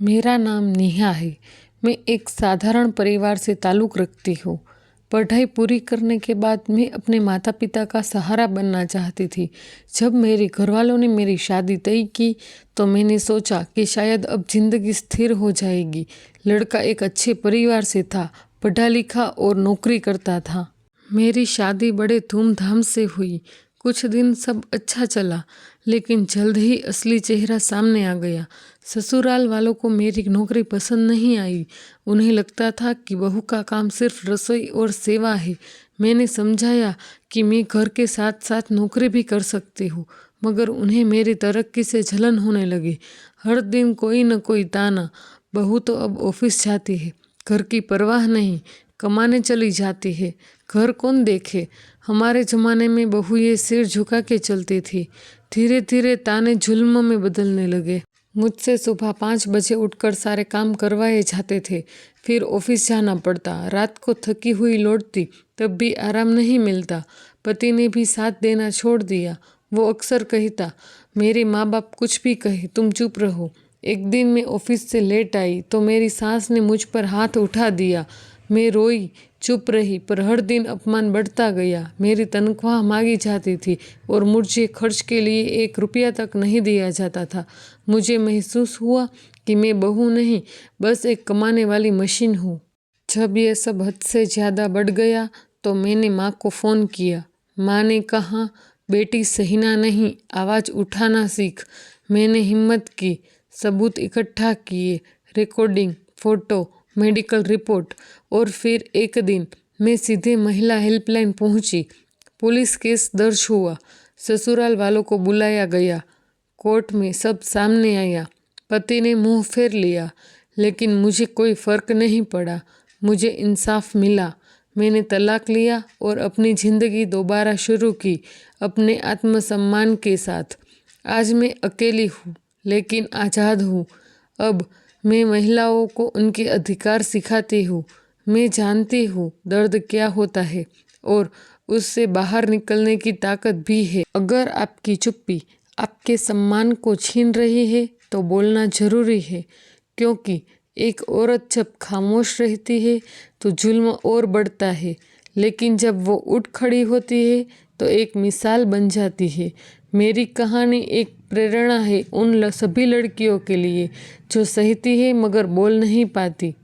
मेरा नाम नेहा है। मैं एक साधारण परिवार से ताल्लुक़ रखती हूँ। पढ़ाई पूरी करने के बाद मैं अपने माता पिता का सहारा बनना चाहती थी। जब मेरे घरवालों ने मेरी शादी तय की तो मैंने सोचा कि शायद अब ज़िंदगी स्थिर हो जाएगी। लड़का एक अच्छे परिवार से था, पढ़ा लिखा और नौकरी करता था। मेरी शादी बड़े धूमधाम से हुई। कुछ दिन सब अच्छा चला, लेकिन जल्द ही असली चेहरा सामने आ गया। ससुराल वालों को मेरी नौकरी पसंद नहीं आई। उन्हें लगता था कि बहू का काम सिर्फ रसोई और सेवा है। मैंने समझाया कि मैं घर के साथ साथ नौकरी भी कर सकती हूँ, मगर उन्हें मेरी तरक्की से जलन होने लगी। हर दिन कोई न कोई ताना, बहू तो अब ऑफिस जाती है, घर की परवाह नहीं, कमाने चली जाती है, घर कौन देखे। हमारे ज़माने में बहू ये सिर झुका के चलती थी। धीरे धीरे ताने जुल्म में बदलने लगे। मुझसे सुबह 5 बजे उठकर सारे काम करवाए जाते थे, फिर ऑफिस जाना पड़ता। रात को थकी हुई लौटती, तब भी आराम नहीं मिलता। पति ने भी साथ देना छोड़ दिया। वो अक्सर कहता, मेरे माँ बाप कुछ भी कहे तुम चुप रहो। एक दिन मैं ऑफिस से लेट आई तो मेरी सास ने मुझ पर हाथ उठा दिया। मैं रोई, चुप रही, पर हर दिन अपमान बढ़ता गया। मेरी तनख्वाह मांगी जाती थी और मुझे खर्च के लिए 1 रुपया तक नहीं दिया जाता था। मुझे महसूस हुआ कि मैं बहू नहीं, बस एक कमाने वाली मशीन हूँ। जब यह सब हद से ज़्यादा बढ़ गया तो मैंने माँ को फ़ोन किया। माँ ने कहा, बेटी सहना नहीं, आवाज़ उठाना सीख। मैंने हिम्मत की, सबूत इकट्ठा किए, रिकॉर्डिंग, फ़ोटो, मेडिकल रिपोर्ट, और फिर एक दिन मैं सीधे महिला हेल्पलाइन पहुंची। पुलिस केस दर्ज हुआ, ससुराल वालों को बुलाया गया, कोर्ट में सब सामने आया। पति ने मुंह फेर लिया, लेकिन मुझे कोई फ़र्क नहीं पड़ा। मुझे इंसाफ मिला। मैंने तलाक लिया और अपनी ज़िंदगी दोबारा शुरू की, अपने आत्मसम्मान के साथ। आज मैं अकेली हूँ, लेकिन आज़ाद हूँ। अब मैं महिलाओं को उनके अधिकार सिखाती हूँ। मैं जानती हूँ दर्द क्या होता है और उससे बाहर निकलने की ताकत भी है। अगर आपकी चुप्पी आपके सम्मान को छीन रही है तो बोलना ज़रूरी है, क्योंकि एक औरत जब खामोश रहती है तो जुल्म और बढ़ता है, लेकिन जब वो उठ खड़ी होती है तो एक मिसाल बन जाती है। मेरी कहानी एक प्रेरणा है उन सभी लड़कियों के लिए जो सहती है मगर बोल नहीं पाती।